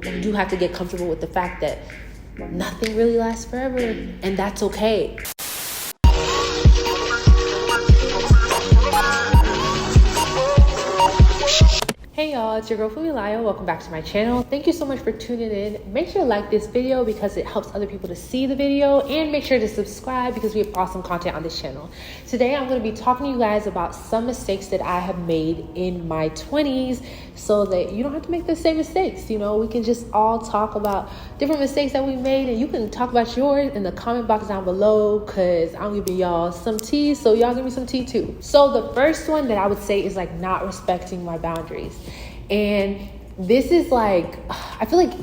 You do have to get comfortable with the fact that nothing really lasts forever, and that's okay. Hey y'all, it's your girl Funmi-Layo. Welcome back to my channel. Thank you so much for tuning in. Make sure to like this video because it helps other people to see the video, and make sure to subscribe because we have awesome content on this channel. Today I'm going to be talking to you guys about some mistakes that I have made in my 20s so that you don't have to make the same mistakes. You know, we can just all talk about different mistakes that we made, and you can talk about yours in the comment box down below because I'm giving y'all some tea, so y'all give me some tea too. So the first one that I would say is like not respecting my boundaries. And this is like, I feel like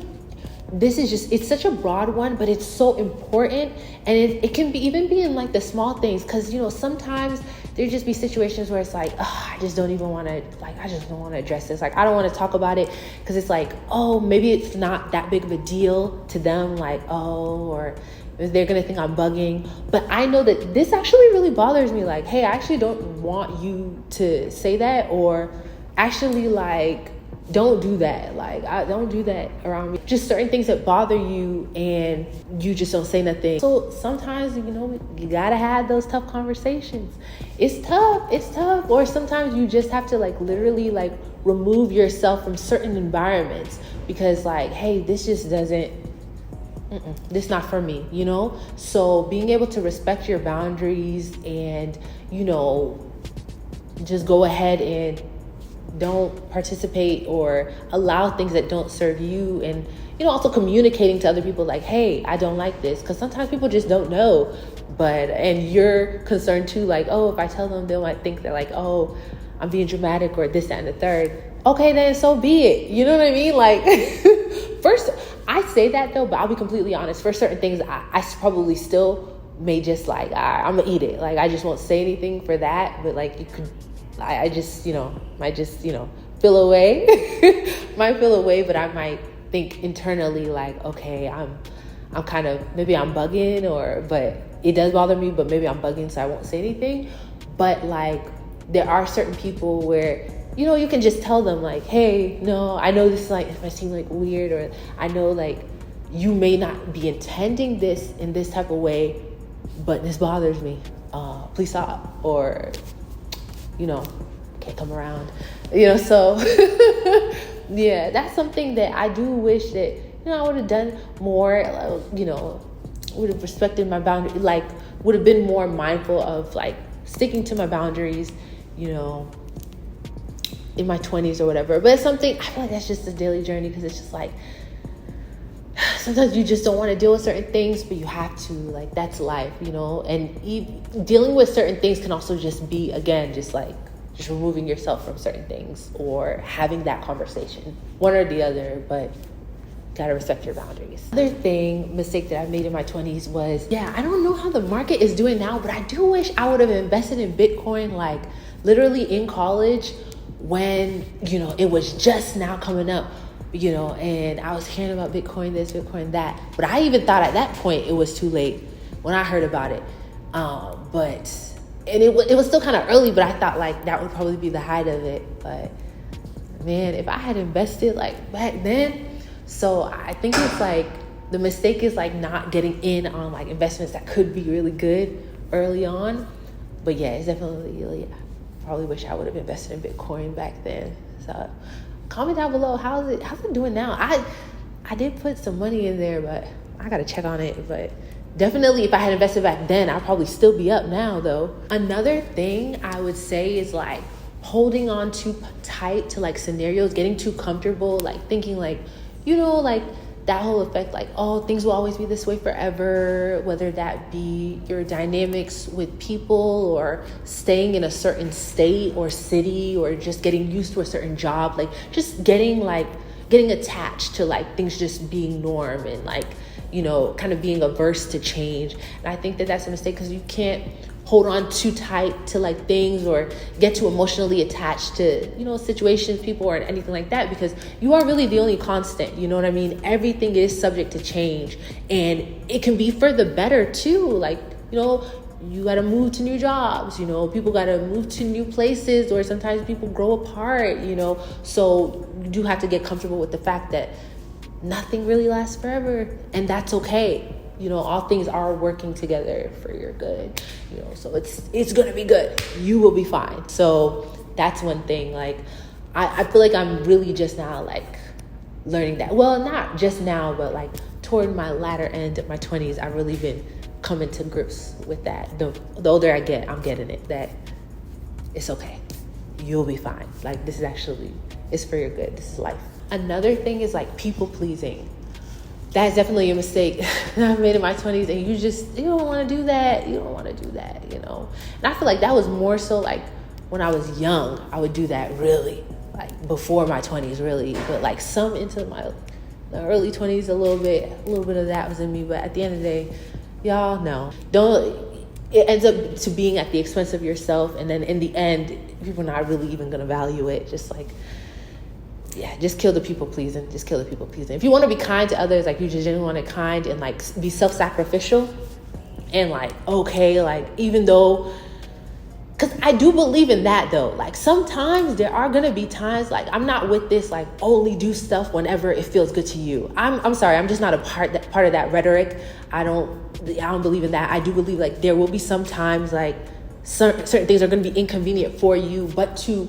this is just, it's such a broad one, but it's so important. And it can be even be in like the small things, because you know, sometimes there just be situations where it's like, I just don't even want to, like, I just don't want to address this. Like, I don't want to talk about it because it's like, oh, maybe it's not that big of a deal to them. Like, oh, or they're going to think I'm bugging. But I know that this actually really bothers me. Like, hey, I actually don't want you to say that, or actually like, don't do that. Like, I don't do that around me. Just certain things that bother you and you just don't say nothing. So sometimes, you know, you gotta have those tough conversations. It's tough. Or sometimes you just have to like literally like remove yourself from certain environments because like, hey, this just doesn't, this not for me, you know? So being able to respect your boundaries and, you know, just go ahead and don't participate or allow things that don't serve you. And, you know, also communicating to other people like, hey, I don't like this. Because sometimes people just don't know. And you're concerned too, like, oh, if I tell them, they might think that like, oh, I'm being dramatic or this, that, and the third. Okay, then so be it. You know what I mean? Like, first, I say that though, but I'll be completely honest. For certain things, I probably still may just like, I'm gonna eat it. Like, I just won't say anything for that. But like, you could, I just, you know, might just, you know, feel away, might feel away, but I might think internally like, okay, I'm kind of, maybe I'm bugging, but it does bother me, but maybe I'm bugging, so I won't say anything. But like, there are certain people where, you know, you can just tell them like, hey, no, I know this like, it might seem like weird, or I know like you may not be intending this in this type of way, but this bothers me. Please stop. Or, you know, can't come around, you know. So yeah, that's something that I do wish that, you know, I would have done more, you know, would have respected my boundary, like would have been more mindful of like sticking to my boundaries, you know, in my 20s or whatever. But it's something, I feel like that's just a daily journey, because it's just like, sometimes you just don't want to deal with certain things, but you have to, like, that's life, you know. And dealing with certain things can also just be, again, just removing yourself from certain things or having that conversation, one or the other, but gotta respect your boundaries. Another mistake that I made in my 20s was, I don't know how the market is doing now, but I do wish I would have invested in Bitcoin, like literally in college when, you know, it was just now coming up, you know, and I was hearing about Bitcoin this, Bitcoin that. But I even thought at that point it was too late when I heard about it. And it was still kind of early, but I thought like that would probably be the height of it. But man, if I had invested like back then. So I think it's like the mistake is like not getting in on like investments that could be really good early on. But yeah, it's definitely, probably wish I would have invested in Bitcoin back then. So comment down below, how's it doing now? I did put some money in there, but I gotta check on it. But definitely if I had invested back then, I'd probably still be up now though. Another thing I would say is like holding on too tight to like scenarios, getting too comfortable, like thinking like, you know, like that whole effect, like, oh, things will always be this way forever, whether that be your dynamics with people or staying in a certain state or city or just getting used to a certain job, like just getting attached to like things just being norm and like, you know, kind of being averse to change. And I think that that's a mistake, because you can't hold on too tight to like things or get too emotionally attached to, you know, situations, people, or anything like that, because you are really the only constant. You know what I mean? Everything is subject to change, and it can be for the better too. Like, you know, you got to move to new jobs, you know, people got to move to new places, or sometimes people grow apart, you know. So you do have to get comfortable with the fact that nothing really lasts forever, and that's okay. All things are working together for your good, so it's gonna be good. You will be fine. So that's one thing. Like, I feel like I'm really just now like learning that. Well, not just now, but like toward my latter end of my 20s, I've really been coming to grips with that. The older I get, I'm getting it, that it's okay. You'll be fine. Like, this is actually, it's for your good. This is life. Another thing is like people pleasing. That's definitely a mistake that I've made in my 20s. And you don't want to do that. You don't want to do that, And I feel like that was more so like when I was young, I would do that really, like before my 20s really. But like some into the early 20s, a little bit of that was in me. But at the end of the day, y'all know, it ends up to being at the expense of yourself. And then in the end, people are not really even going to value it. Just like, yeah, just kill the people pleasing. Just kill the people pleasing. If you want to be kind to others, like you just genuinely want to kind and like be self-sacrificial and like, okay, like even though, because I do believe in that though. Like sometimes there are going to be times like I'm not with this, like only do stuff whenever it feels good to you. I'm sorry. I'm just not a part of that rhetoric. I don't believe in that. I do believe like there will be some times like certain things are going to be inconvenient for you, but to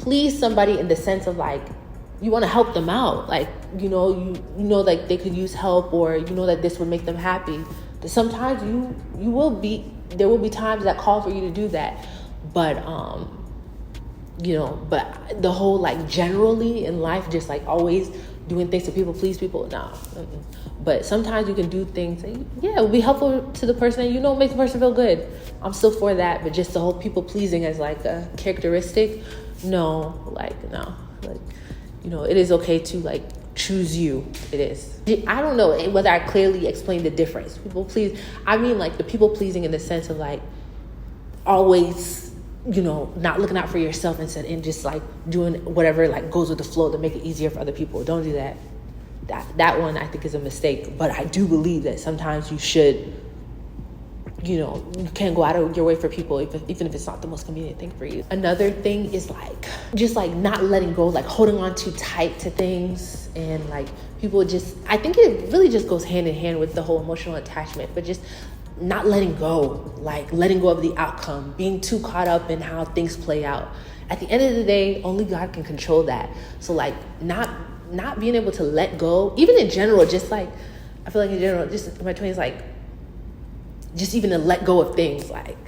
please somebody in the sense of like, you want to help them out. Like, you know, like they could use help, or that this would make them happy. Sometimes there will be times that call for you to do that. But, but the whole like generally in life, just like always doing things to please people, nah. But sometimes you can do things, it will be helpful to the person and, make the person feel good. I'm still for that, but just the whole people pleasing as like a characteristic, no. It is okay to like choose you. It is. I don't know whether I clearly explained the difference. People please, I mean like the people pleasing in the sense of like always, not looking out for yourself and just like doing whatever like goes with the flow to make it easier for other people. Don't do that. That one I think is a mistake. But I do believe that sometimes you should, you can't go out of your way for people, even if it's not the most convenient thing for you. Another thing is like, just like not letting go, like holding on too tight to things. And like people I think it really just goes hand in hand with the whole emotional attachment, but just not letting go, like letting go of the outcome, being too caught up in how things play out. At the end of the day, only God can control that. So like not being able to let go, even in general, just like, I feel like in general, just in my 20s, like, just even to let go of things, like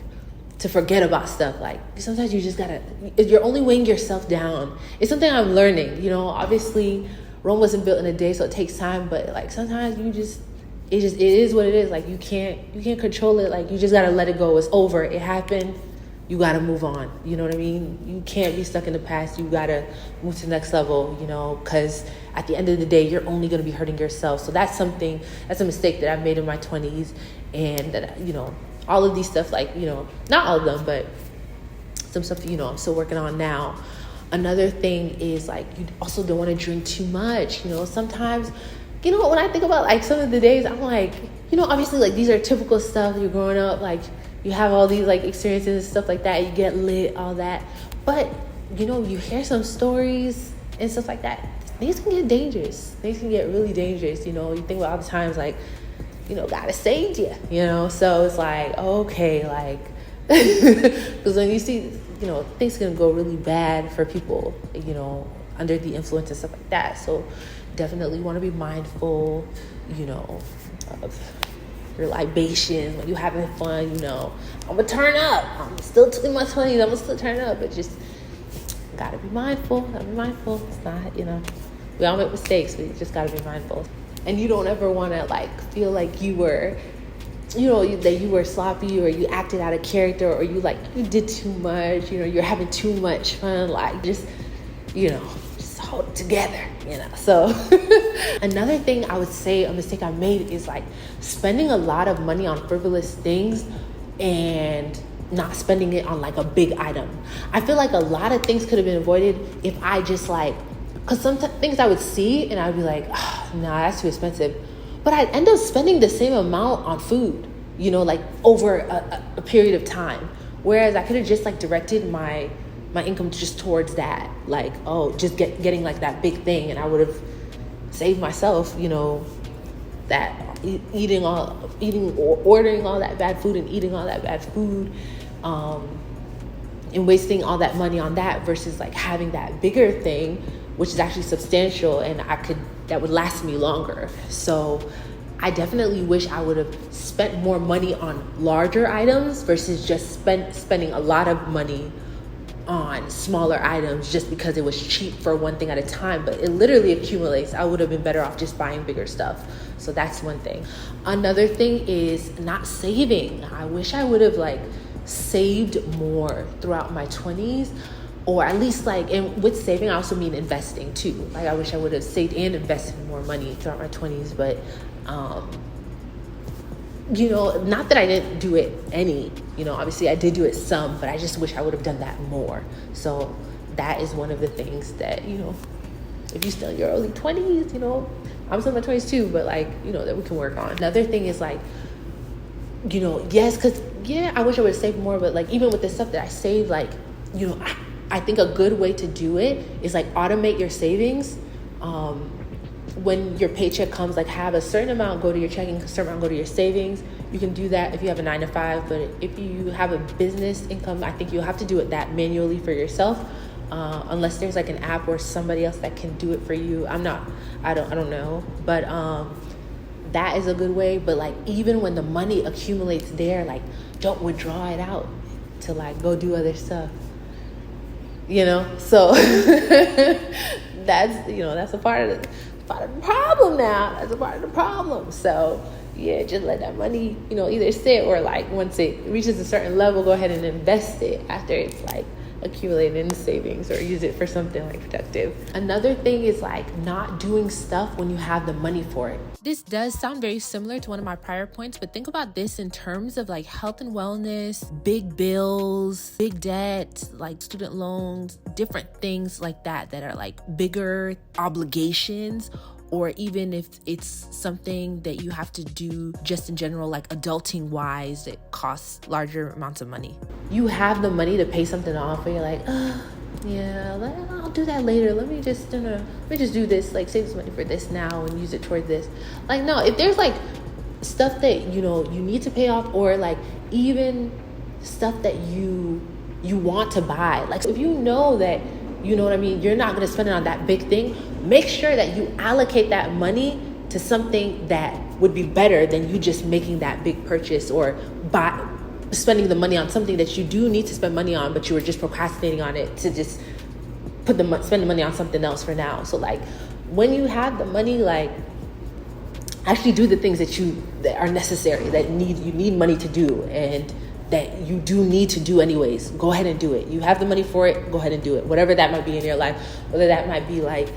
to forget about stuff. Like sometimes you just gotta, you're only weighing yourself down. It's something I'm learning, obviously Rome wasn't built in a day, so it takes time, but like sometimes it is what it is. Like you can't control it. Like you just gotta let it go. It's over. It happened. You gotta move on. You know what I mean? You can't be stuck in the past. You gotta move to the next level, because at the end of the day, you're only gonna be hurting yourself. So that's a mistake that I've made in my 20s. And that, all of these stuff, like, not all of them, but some stuff, I'm still working on now. Another thing is like, you also don't want to drink too much. Sometimes, when I think about like some of the days, I'm like, obviously like these are typical stuff. You're growing up, like you have all these like experiences and stuff like that. You get lit, all that. But, you hear some stories and stuff like that. Things can get dangerous. Things can get really dangerous. You think about all the times like, God has saved you, so it's like, okay, like, because when you see, things can go really bad for people, under the influence and stuff like that. So definitely want to be mindful, of your libation when you're having fun, I'm gonna turn up. I'm still in my 20s, I'm gonna still turn up, but just gotta be mindful. It's not, we all make mistakes, we just gotta be mindful. And you don't ever want to like feel like you were, that you were sloppy, or you acted out of character, or you did too much, you're having too much fun, like just hold it together, So another thing I would say, a mistake I made is like spending a lot of money on frivolous things and not spending it on like a big item. I feel like a lot of things could have been avoided if I just like, because some things I would see and I'd be like, oh, no, that's too expensive. But I'd end up spending the same amount on food, like over a period of time. Whereas I could have just like directed my income just towards that. Like, just getting like that big thing, and I would have save myself, that ordering all that bad food and eating all that bad food, and wasting all that money on that versus like having that bigger thing, which is actually substantial and that would last me longer. So I definitely wish I would have spent more money on larger items versus just spending a lot of money on smaller items just because it was cheap for one thing at a time, but it literally accumulates. I would have been better off just buying bigger stuff. So that's one thing. Another thing is not saving. I wish I would have like saved more throughout my 20s, or at least like, and with saving I also mean investing too. Like I wish I would have saved and invested more money throughout my 20s, but not that I didn't do it any, obviously I did do it some, but I just wish I would have done that more. So that is one of the things that, if you're still in your early 20s, I'm still in my 20s too, but like, that we can work on. Another thing is like, yes, because I wish I would have saved more, but like even with the stuff that I saved, like, I think a good way to do it is like automate your savings. When your paycheck comes, like have a certain amount go to your checking, a certain amount go to your savings. You can do that if you have a 9-to-5, but if you have a business income, I think you'll have to do it that manually for yourself, unless there's like an app or somebody else that can do it for you. I don't know, but that is a good way. But like even when the money accumulates there, like don't withdraw it out to like go do other stuff, so that's a part of the problem now. That's a part of the problem. So just let that money, either sit or like once it reaches a certain level, go ahead and invest it after it's like accumulated in savings, or use it for something like productive. Another thing is like not doing stuff when you have the money for it. This does sound very similar to one of my prior points, but think about this in terms of like health and wellness, big bills, big debt, like student loans, different things like that are like bigger obligations, or even if it's something that you have to do just in general, like adulting wise, it costs larger amounts of money. You have the money to pay something off, and you're like, I'll do that later. Let me just do this, like save this money for this now and use it toward this. Like, no, if there's like stuff that, you need to pay off, or like even stuff that you want to buy, like if you know that, you're not going to spend it on that big thing, make sure that you allocate that money to something that would be better than you just making that big purchase, or spending the money on something that you do need to spend money on, but you were just procrastinating on it to just spend the money on something else for now. So like when you have the money, like actually do the things that are necessary, that you need money to do, and that you do need to do anyways. Go ahead and do it. You have the money for it, go ahead and do it. Whatever that might be in your life, whether that might be like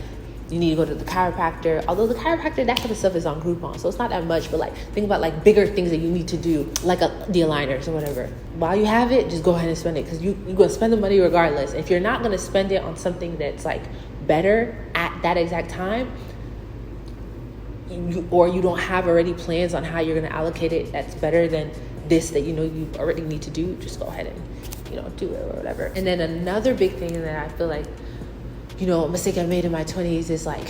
you need to go to the chiropractor, although the chiropractor, that kind of stuff is on Groupon, so it's not that much, but like think about like bigger things that you need to do, like the aligners or whatever. While you have it, just go ahead and spend it, because you're going to spend the money regardless. If you're not going to spend it on something that's like better at that exact time, or you don't have already plans on how you're going to allocate it that's better than this that you already need to do, just go ahead and do it or whatever. And then another big thing that I feel like a mistake I made in my 20s is like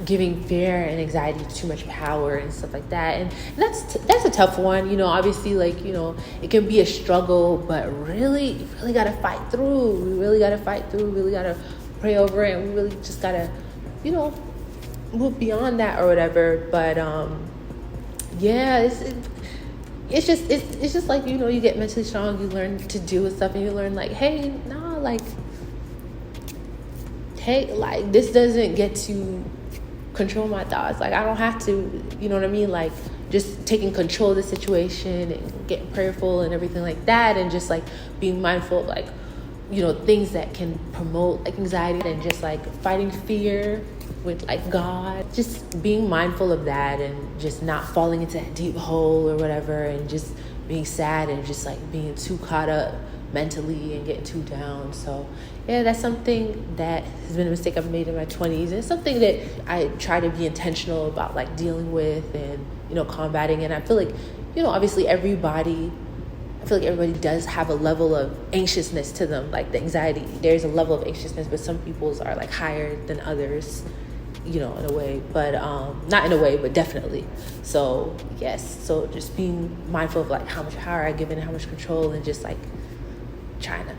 giving fear and anxiety too much power and stuff like that. And that's a tough one. Obviously, like, it can be a struggle, but really, you really got to fight through. We really got to fight through. We really got to pray over it. And we really just got to, move beyond that or whatever. But, it's just like, you get mentally strong, you learn to deal with stuff, and you learn like, hey, this doesn't get to control my thoughts. Like, I don't have to, you know what I mean? Like, just taking control of the situation and getting prayerful and everything like that, and just like being mindful of like, things that can promote like anxiety, and just like fighting fear with like God, just being mindful of that, and just not falling into a deep hole or whatever, and just being sad and just like being too caught up mentally and getting too down. So that's something that has been a mistake I've made in my 20s, and it's something that I try to be intentional about like dealing with and combating. And I feel like obviously everybody does have a level of anxiousness to them, like the anxiety. There's a level of anxiousness, but some people's are like higher than others. you know, in a way, but not in a way, but definitely. So yes, so just being mindful of like how much power I give it and how much control, and just like trying to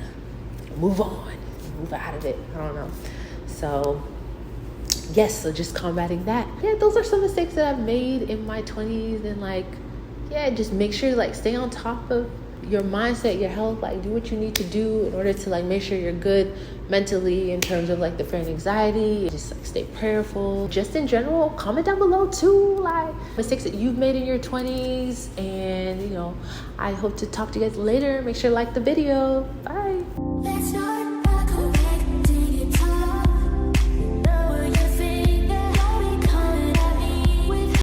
move on, move out of it. I don't know. So yes, so just combating that. Yeah, those are some mistakes that I've made in my 20s, and like, yeah, just make sure to like stay on top of your mindset, your health, like do what you need to do in order to like make sure you're good mentally in terms of like the fear and anxiety. Just like stay prayerful. Just in general, comment down below too, like mistakes that you've made in your 20s. And you know, I hope to talk to you guys later. Make sure to like the video. Bye.